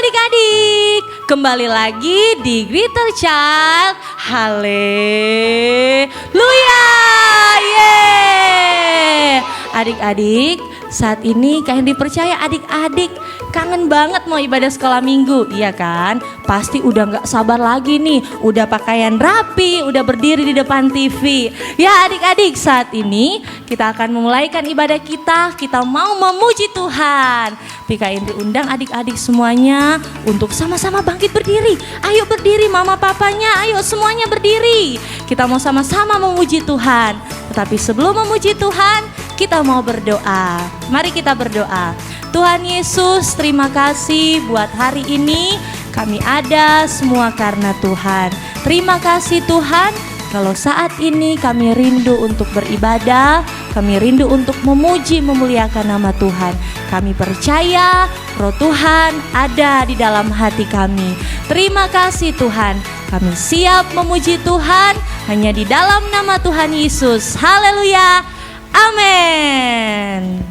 adik-adik, kembali lagi di Greater Child. Haleluya. Yeay. Adik-adik, saat ini kalian dipercaya adik-adik kangen banget mau ibadah sekolah minggu, iya kan? Pasti udah gak sabar lagi nih, udah pakaian rapi, udah berdiri di depan TV. Ya adik-adik, saat ini kita akan memulaikan ibadah kita mau memuji Tuhan. PKI undang adik-adik semuanya untuk sama-sama bangkit berdiri. Ayo berdiri mama papanya, ayo semuanya berdiri. Kita mau sama-sama memuji Tuhan. Tetapi sebelum memuji Tuhan, kita mau berdoa. Mari kita berdoa. Tuhan Yesus, terima kasih buat hari ini. Kami ada semua karena Tuhan. Terima kasih Tuhan. Kalau saat ini kami rindu untuk beribadah, kami rindu untuk memuji, memuliakan nama Tuhan. Kami percaya Roh Tuhan ada di dalam hati kami. Terima kasih Tuhan. Kami siap memuji Tuhan hanya di dalam nama Tuhan Yesus. Haleluya. Amin.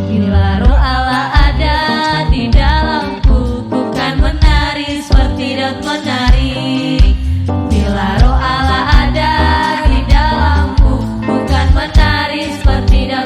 Bila Roh Allah ada di dalamku, ku kan menari seperti daun menari. Bila Roh Allah ada di dalamku, ku kan menari seperti daun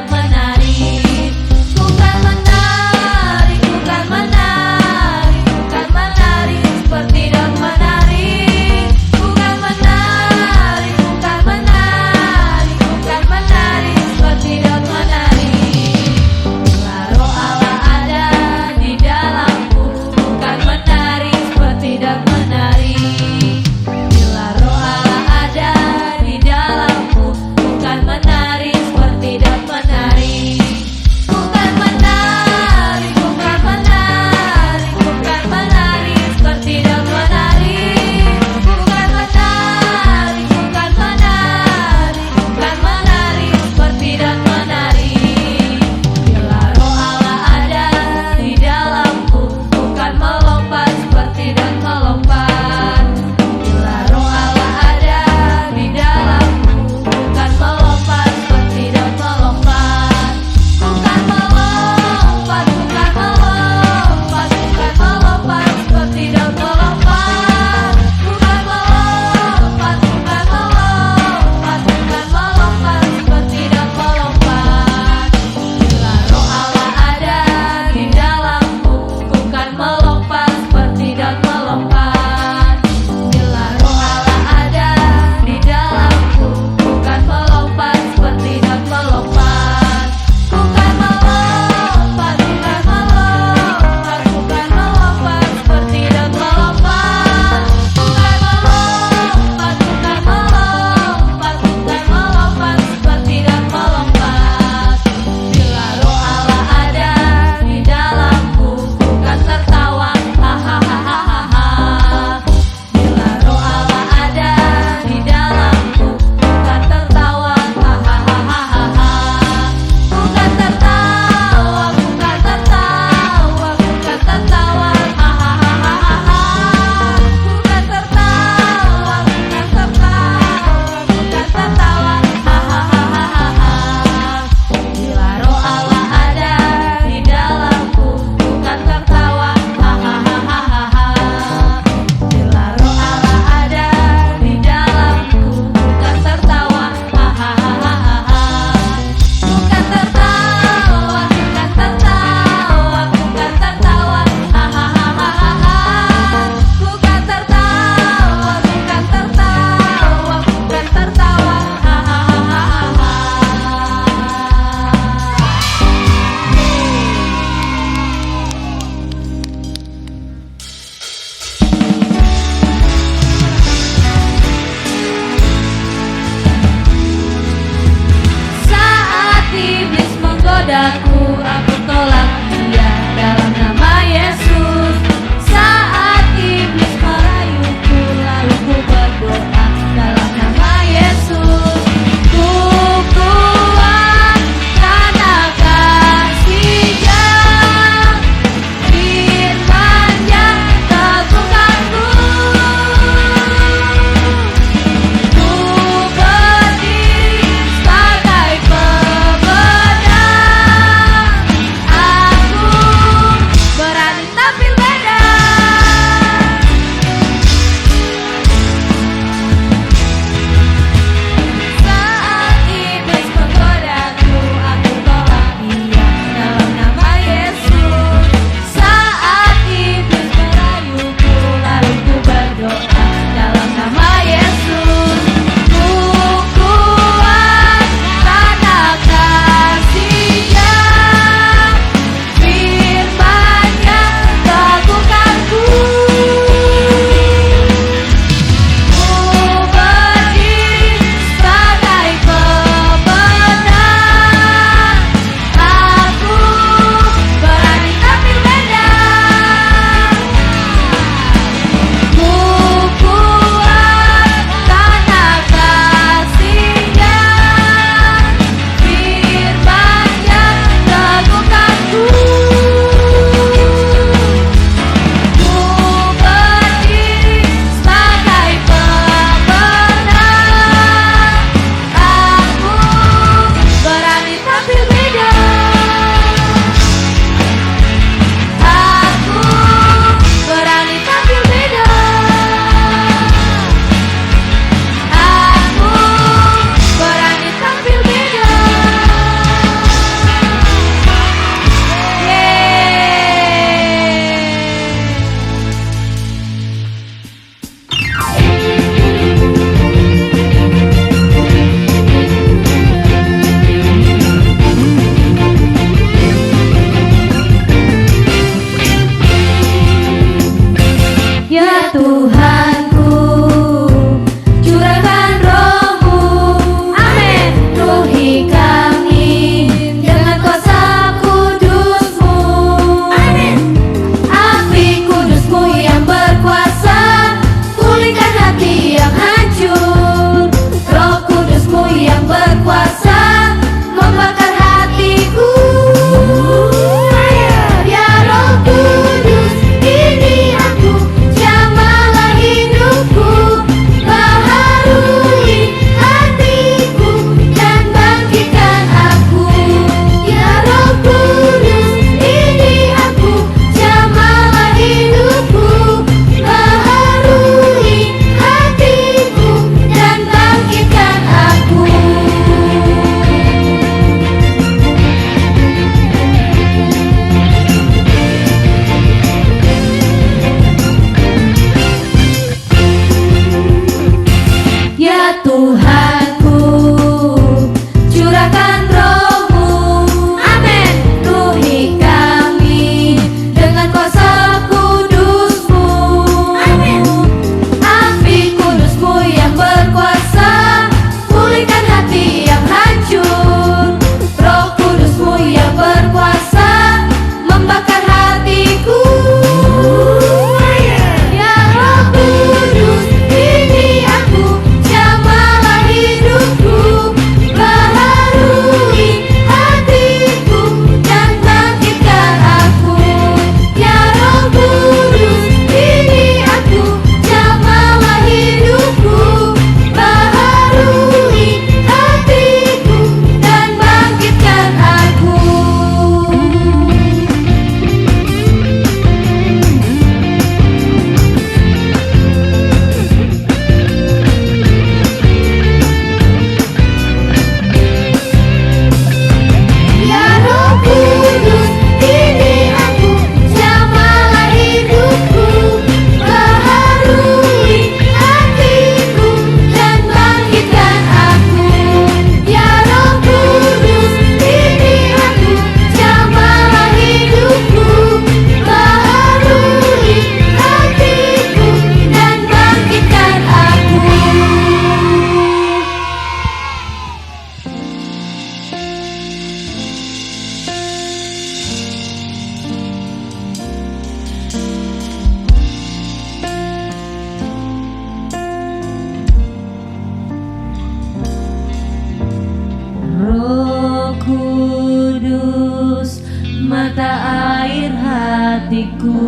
mata air hatiku.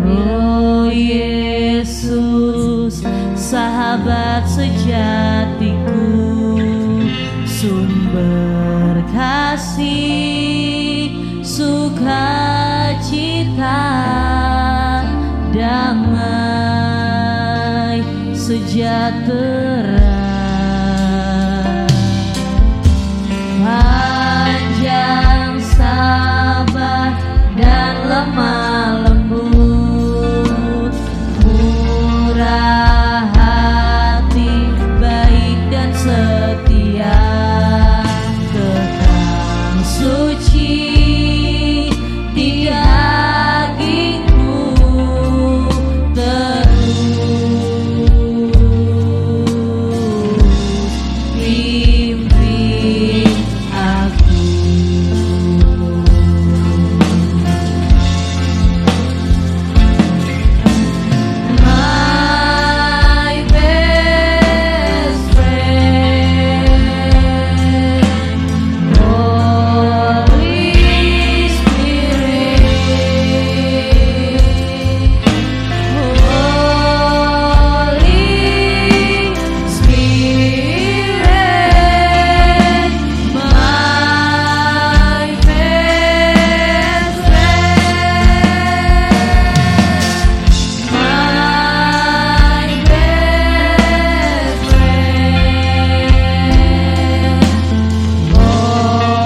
Oh Yesus, sahabat sejatiku, sumber kasih, sukacita, damai sejahtera. Panjang sabar dan lemah lembut, murah hati, baik dan setia, kekal suci di dagingku terus pimpin aku. My best friend, Holy Spirit, Holy Spirit, my best friend, my best friend, Holy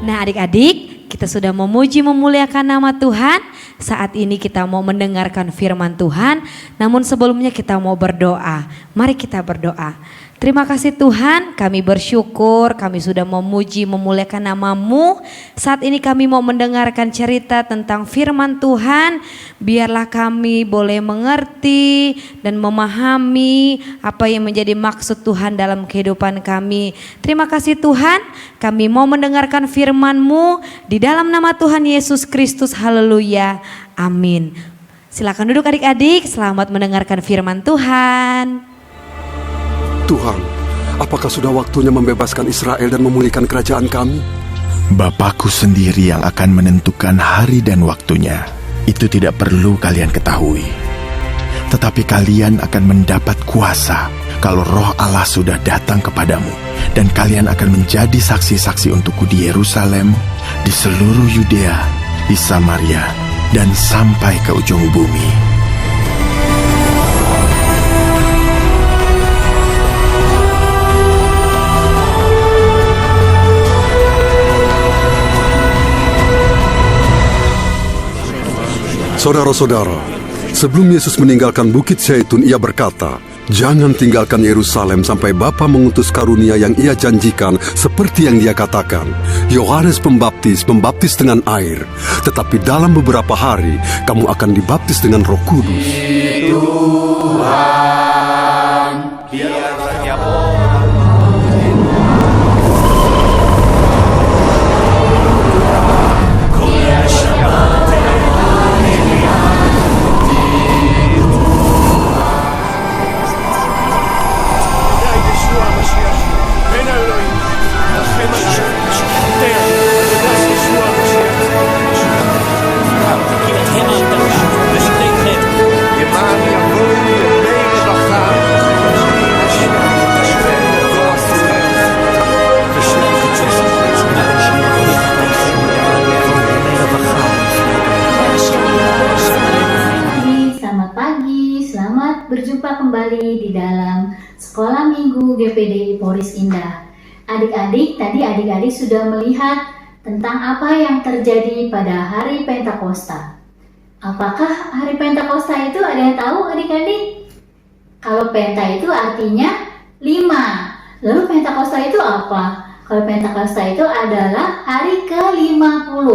Nah adik-adik, kita sudah memuji memuliakan nama Tuhan. Saat ini kita mau mendengarkan firman Tuhan. Namun sebelumnya kita mau berdoa. Mari kita berdoa. Terima kasih Tuhan, kami bersyukur, kami sudah memuji memuliakan nama-Mu. Saat ini kami mau mendengarkan cerita tentang firman Tuhan. Biarlah kami boleh mengerti dan memahami apa yang menjadi maksud Tuhan dalam kehidupan kami. Terima kasih Tuhan, kami mau mendengarkan firman-Mu di dalam nama Tuhan Yesus Kristus. Haleluya, amin. Silakan duduk adik-adik, selamat mendengarkan firman Tuhan. Tuhan, apakah sudah waktunya membebaskan Israel dan memulihkan kerajaan kami? Bapakku sendiri yang akan menentukan hari dan waktunya. Itu tidak perlu kalian ketahui. Tetapi kalian akan mendapat kuasa kalau Roh Allah sudah datang kepadamu. Dan kalian akan menjadi saksi-saksi untukku di Yerusalem, di seluruh Yudea, di Samaria, dan sampai ke ujung bumi. Saudara-saudara, sebelum Yesus meninggalkan Bukit Zaitun, ia berkata, "Jangan tinggalkan Yerusalem sampai Bapa mengutus karunia yang ia janjikan seperti yang dia katakan. Yohanes Pembaptis membaptis dengan air, tetapi dalam beberapa hari kamu akan dibaptis dengan Roh Kudus." Tuhan, biar setiap orang kembali di dalam Sekolah Minggu GPDI Poris Indah. Adik-adik, tadi adik-adik sudah melihat tentang apa yang terjadi pada hari Pentakosta. Apakah hari Pentakosta itu ada yang tahu adik-adik? Kalau Penta itu artinya 5. Lalu Pentakosta itu apa? Kalau Pentakosta itu adalah hari ke-50.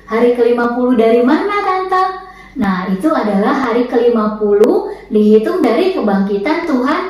Hari ke-50 dari mana, Tante? Nah, itu adalah hari ke-50 dihitung dari kebangkitan Tuhan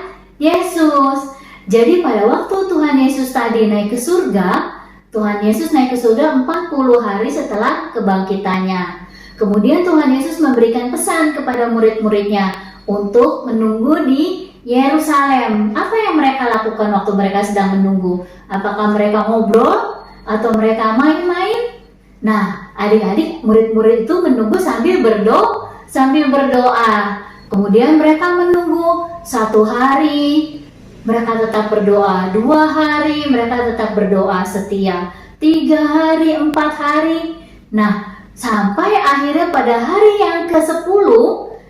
Yesus. Jadi pada waktu Tuhan Yesus tadi naik ke surga, Tuhan Yesus naik ke surga 40 hari setelah kebangkitannya. Kemudian Tuhan Yesus memberikan pesan kepada murid-muridnya untuk menunggu di Yerusalem. Apa yang mereka lakukan waktu mereka sedang menunggu? Apakah mereka ngobrol atau mereka main-main? Nah, adik-adik, murid-murid itu menunggu sambil berdoa. Kemudian mereka menunggu 1 hari, mereka tetap berdoa. 2 hari, mereka tetap berdoa setia. 3 hari, 4 hari. Nah, sampai akhirnya pada hari yang ke-10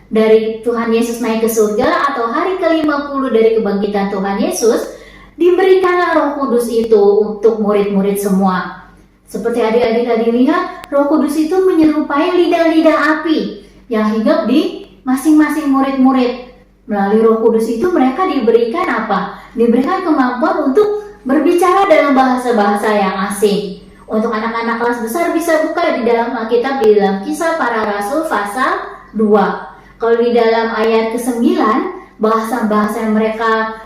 dari Tuhan Yesus naik ke surga atau hari ke-50 dari kebangkitan Tuhan Yesus, diberikanlah Roh Kudus itu untuk murid-murid semua. Seperti adik-adik tadi lihat, Roh Kudus itu menyerupai lidah-lidah api yang hinggap di masing-masing murid-murid. Melalui Roh Kudus itu mereka diberikan apa? Diberikan kemampuan untuk berbicara dalam bahasa-bahasa yang asing. Untuk anak-anak kelas besar bisa buka di dalam Alkitab di dalam Kisah Para Rasul pasal 2. Kalau di dalam ayat ke-9, bahasa-bahasa yang mereka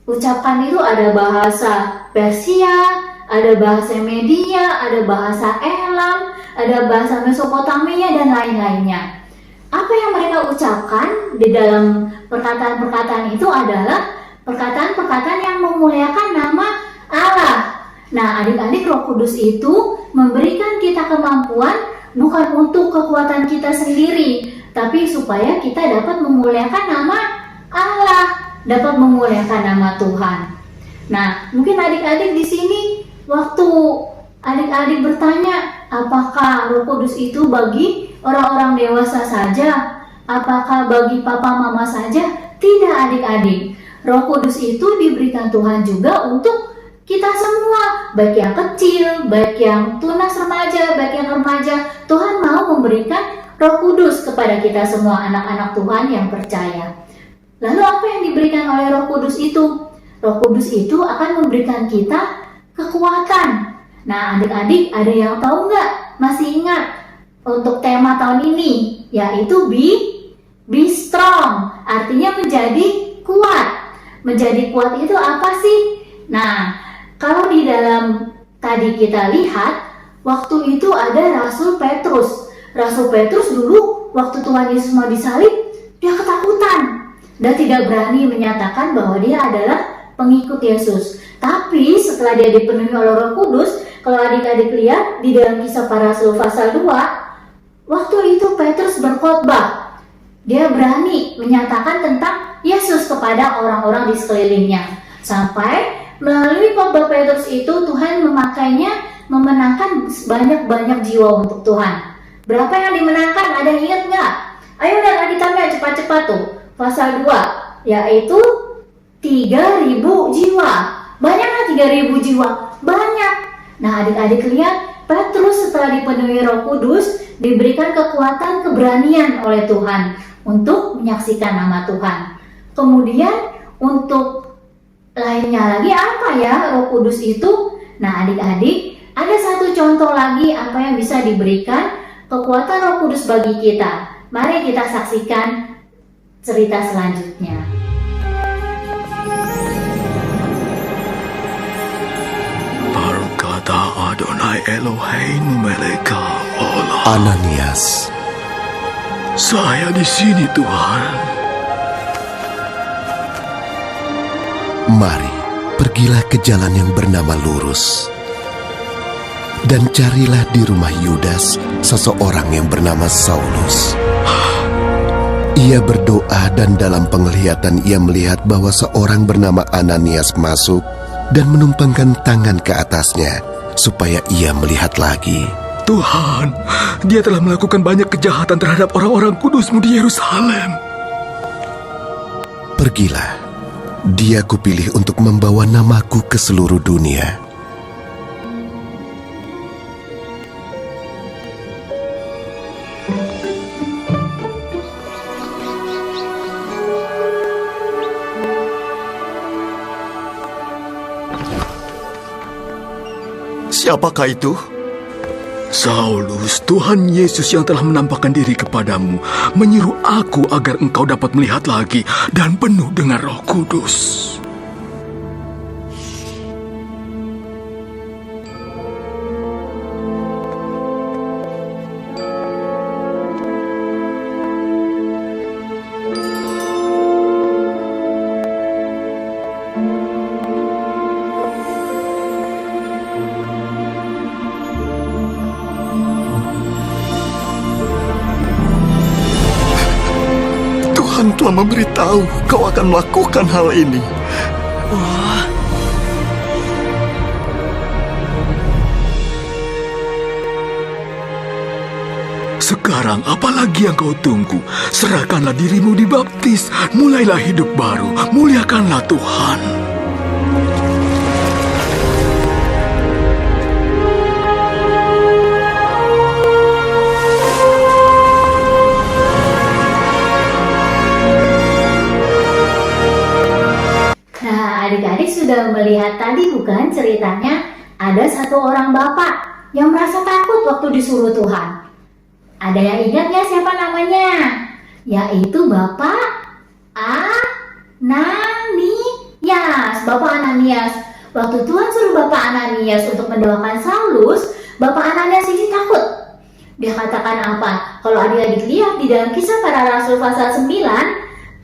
ucapkan itu ada bahasa Persia, ada bahasa Media, ada bahasa Elam, ada bahasa Mesopotamia, dan lain-lainnya. Apa yang mereka ucapkan di dalam perkataan-perkataan itu adalah perkataan-perkataan yang memuliakan nama Allah. Nah, adik-adik, Roh Kudus itu memberikan kita kemampuan bukan untuk kekuatan kita sendiri, tapi supaya kita dapat memuliakan nama Allah, dapat memuliakan nama Tuhan. Nah, mungkin adik-adik di sini waktu adik-adik bertanya, apakah Roh Kudus itu bagi orang-orang dewasa saja? Apakah bagi papa mama saja? Tidak, adik-adik. Roh Kudus itu diberikan Tuhan juga untuk kita semua, baik yang kecil, baik yang tunas remaja, baik yang remaja. Tuhan mau memberikan Roh Kudus kepada kita semua anak-anak Tuhan yang percaya. Lalu apa yang diberikan oleh Roh Kudus itu? Roh Kudus itu akan memberikan kita kekuatan. Nah, adik-adik, ada yang tahu nggak? Masih ingat untuk tema tahun ini, yaitu be strong, artinya menjadi kuat. Menjadi kuat itu apa sih? Nah, kalau di dalam tadi kita lihat, waktu itu ada Rasul Petrus. Rasul Petrus dulu waktu Tuhan Yesus mau disalib, dia ketakutan dan tidak berani menyatakan bahwa dia adalah pengikut Yesus. Tapi setelah dia dipenuhi oleh Roh Kudus, kalau adik-adik lihat di dalam Kisah Para Rasul pasal 2, waktu itu Petrus berkhotbah. Dia berani menyatakan tentang Yesus kepada orang-orang di sekelilingnya. Sampai melalui khotbah Petrus itu Tuhan memakainya memenangkan banyak-banyak jiwa untuk Tuhan. Berapa yang dimenangkan? Ada yang ingat nggak? Ayo lihat adik-adik cepat-cepat tuh. Pasal 2, yaitu 3.000 jiwa. Banyak nggak 3.000 jiwa? Banyak. Nah, adik-adik lihat, Petrus setelah dipenuhi Roh Kudus diberikan kekuatan, keberanian oleh Tuhan untuk menyaksikan nama Tuhan. Kemudian untuk lainnya lagi apa ya Roh Kudus itu? Nah, adik-adik, ada satu contoh lagi apa yang bisa diberikan kekuatan Roh Kudus bagi kita. Mari kita saksikan cerita selanjutnya. Berkata Adonai Eloheinu Meleka Allah. Ananias, Saya di sini, Tuhan. mari pergilah ke jalan yang bernama Lurus dan carilah di rumah Yudas seseorang yang bernama Saulus. Ia berdoa dan dalam penglihatan ia melihat bahwa seorang bernama Ananias masuk dan menumpangkan tangan ke atasnya supaya ia melihat lagi. Tuhan, dia telah melakukan banyak kejahatan terhadap orang-orang kudus-Mu di Yerusalem. Pergilah, dia kupilih untuk membawa namaku ke seluruh dunia. Siapakah itu? Saulus, Tuhan Yesus yang telah menampakkan diri kepadamu menyuruh aku agar engkau dapat melihat lagi dan penuh dengan Roh Kudus. Tuhan telah memberitahu kau akan melakukan hal ini. Sekarang apalagi yang kau tunggu? Serahkanlah dirimu dibaptis, mulailah hidup baru, muliakanlah Tuhan. Nah, adik-adik sudah melihat tadi bukan ceritanya ada satu orang bapak yang merasa takut waktu disuruh Tuhan. Ada yang ingat ya siapa namanya? Yaitu Bapak Ananias. Bapak Ananias. Waktu Tuhan suruh Bapak Ananias untuk mendoakan Saulus, Bapak Ananias ini takut. Dia katakan apa? Kalau adik-adik lihat di dalam Kisah Para Rasul pasal 9,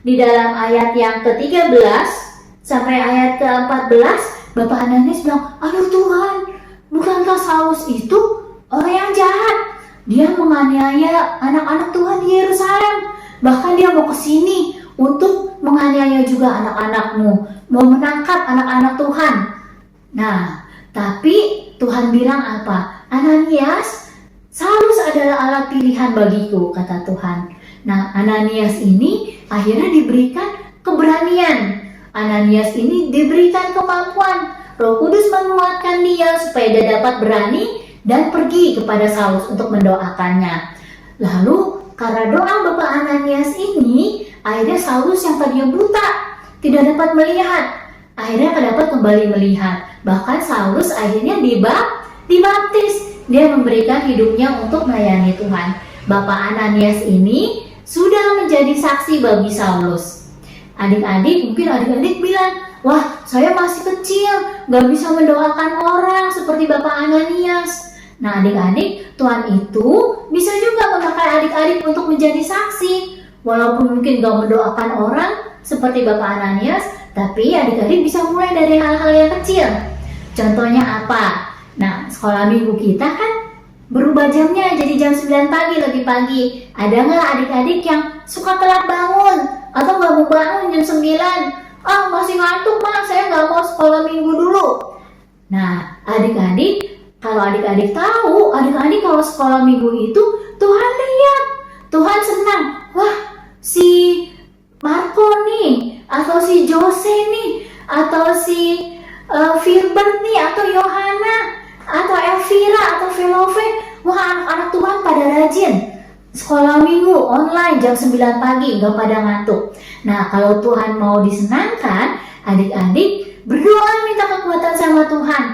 di dalam ayat yang ke-13 sampai ayat ke-14, Bapak Ananias bilang, aduh Tuhan, bukankah Saulus itu orang yang jahat? Dia menganiaya anak-anak Tuhan di Yerusalem. Bahkan dia mau ke sini untuk menganiaya juga anak-anakmu, mau menangkap anak-anak Tuhan. Nah, tapi Tuhan bilang apa? Ananias, Saulus adalah alat pilihan bagiku, kata Tuhan. Nah, Ananias ini akhirnya diberikan keberanian. Ananias ini diberikan kemampuan. Roh Kudus menguatkan dia supaya dia dapat berani dan pergi kepada Saulus untuk mendoakannya. Lalu karena doa Bapak Ananias ini, akhirnya Saulus yang tadinya buta, tidak dapat melihat, akhirnya dapat kembali melihat. Bahkan Saulus akhirnya dibaptis. Dia memberikan hidupnya untuk melayani Tuhan. Bapak Ananias ini sudah menjadi saksi bagi Saulus. Adik-adik, mungkin adik-adik bilang, wah saya masih kecil, gak bisa mendoakan orang seperti Bapak Ananias. Nah adik-adik, Tuhan itu bisa juga memakai adik-adik untuk menjadi saksi. Walaupun mungkin gak mendoakan orang seperti Bapak Ananias, tapi adik-adik bisa mulai dari hal-hal yang kecil. Contohnya apa? Nah, sekolah minggu kita kan berubah jamnya jadi jam 9 pagi, lebih pagi. Ada nggak adik-adik yang suka telat bangun? Atau nggak mau bangun jam 9? Ah, masih ngantuk Mak, saya nggak mau sekolah minggu dulu. Nah, adik-adik, kalau adik-adik tahu, adik-adik kalau sekolah minggu itu, Tuhan lihat, Tuhan senang. Wah, si Marco nih, atau si Jose nih, atau si Filbert nih, atau Yohana, atau Elvira, atau Velove. Wah, anak-anak Tuhan pada rajin. Sekolah minggu online jam 9 pagi, nggak pada ngantuk. Nah, kalau Tuhan mau disenangkan, adik-adik berdoa minta kekuatan sama Tuhan.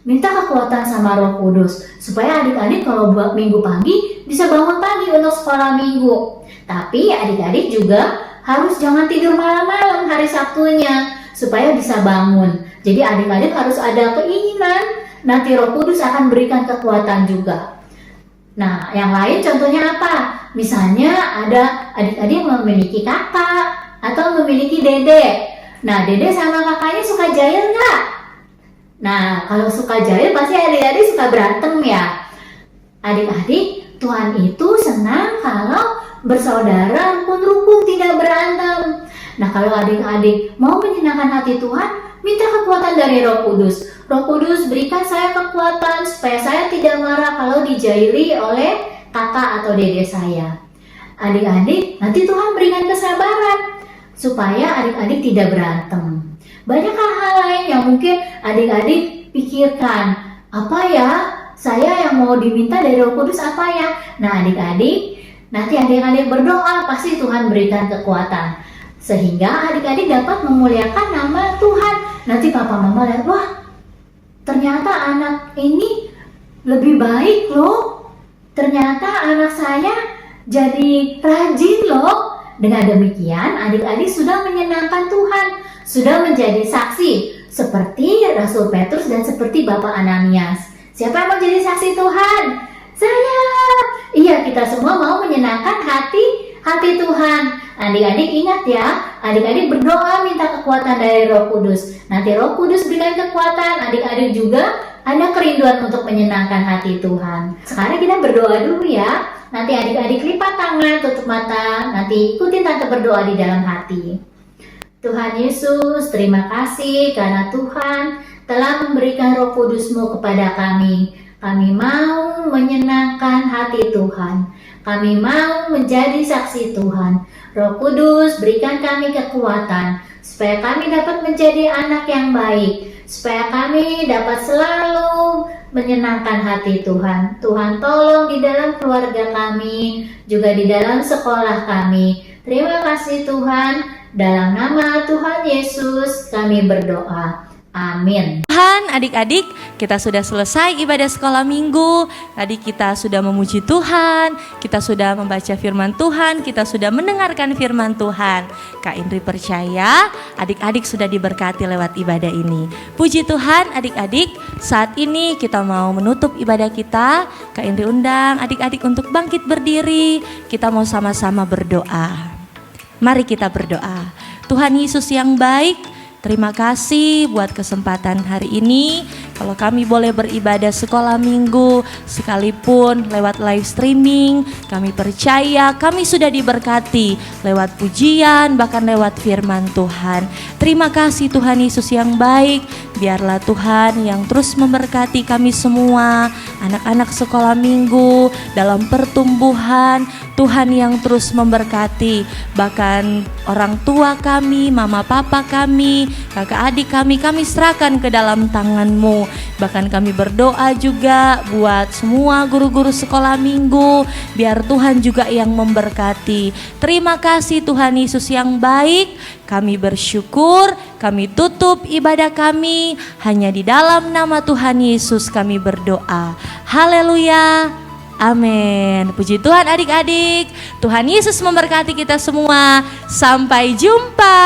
Minta kekuatan sama Roh Kudus. Supaya adik-adik kalau buat minggu pagi, bisa bangun pagi untuk sekolah minggu. Tapi adik-adik juga harus jangan tidur malam-malam hari Sabtunya. Supaya bisa bangun. Jadi adik-adik harus ada keinginan, nanti Roh Kudus akan berikan kekuatan juga. Nah, yang lain contohnya apa? Misalnya ada adik-adik yang memiliki kakak atau memiliki dede. Nah, dede sama kakaknya suka jahil nggak? Nah, kalau suka jahil pasti adik-adik suka berantem ya. Adik-adik, Tuhan itu senang kalau bersaudara rukun-rukun tidak berantem. Nah, kalau adik-adik mau menyenangkan hati Tuhan, minta kekuatan dari Roh Kudus. Roh Kudus berikan saya kekuatan supaya saya tidak marah kalau dijahili oleh kakak atau dede saya. Adik-adik, nanti Tuhan berikan kesabaran supaya adik-adik tidak berantem. Banyak hal-hal lain yang mungkin adik-adik pikirkan. Apa ya? Saya yang mau diminta dari Roh Kudus apa ya? Nah adik-adik, nanti adik-adik berdoa, pasti Tuhan berikan kekuatan. Sehingga adik-adik dapat memuliakan nama Tuhan. Nanti papa mama lihat, wah ternyata anak ini lebih baik loh. Ternyata anak saya jadi rajin loh. Dengan demikian adik-adik sudah menyenangkan Tuhan. Sudah menjadi saksi seperti Rasul Petrus dan seperti Bapak Ananias. Siapa yang mau jadi saksi Tuhan? Saya. Iya, kita semua mau menyenangkan hati Tuhan. Adik-adik ingat ya, adik-adik berdoa minta kekuatan dari Roh Kudus. Nanti Roh Kudus berikan kekuatan, adik-adik juga ada kerinduan untuk menyenangkan hati Tuhan. Sekarang kita berdoa dulu ya. Nanti adik-adik lipat tangan, tutup mata. Nanti ikutin tante berdoa di dalam hati. Tuhan Yesus, terima kasih karena Tuhan telah memberikan Roh Kudus-Mu kepada kami. Kami mau menyenangkan hati Tuhan. Kami mau menjadi saksi Tuhan. Roh Kudus, berikan kami kekuatan supaya kami dapat menjadi anak yang baik, supaya kami dapat selalu menyenangkan hati Tuhan. Tuhan tolong di dalam keluarga kami, juga di dalam sekolah kami. Terima kasih Tuhan. Dalam nama Tuhan Yesus kami berdoa. Amin. Tuhan, adik-adik, kita sudah selesai ibadah sekolah minggu. Tadi kita sudah memuji Tuhan, kita sudah membaca firman Tuhan, kita sudah mendengarkan firman Tuhan. Kak Indri percaya adik-adik sudah diberkati lewat ibadah ini. Puji Tuhan, adik-adik, saat ini kita mau menutup ibadah kita. Kak Indri undang adik-adik untuk bangkit berdiri. Kita mau sama-sama berdoa. Mari kita berdoa. Tuhan Yesus yang baik, terima kasih buat kesempatan hari ini. Kalau kami boleh beribadah sekolah minggu sekalipun lewat live streaming, kami percaya kami sudah diberkati lewat pujian, bahkan lewat firman Tuhan. Terima kasih Tuhan Yesus yang baik. Biarlah Tuhan yang terus memberkati kami semua, anak-anak sekolah minggu dalam pertumbuhan. Tuhan yang terus memberkati, bahkan orang tua kami, mama papa kami, kakak adik kami serahkan ke dalam tangan-Mu. Bahkan kami berdoa juga buat semua guru-guru sekolah minggu, biar Tuhan juga yang memberkati. Terima kasih Tuhan Yesus yang baik. Kami bersyukur, kami tutup ibadah kami hanya di dalam nama Tuhan Yesus kami berdoa. Haleluya. Amin. Puji Tuhan adik-adik. Tuhan Yesus memberkati kita semua. Sampai jumpa.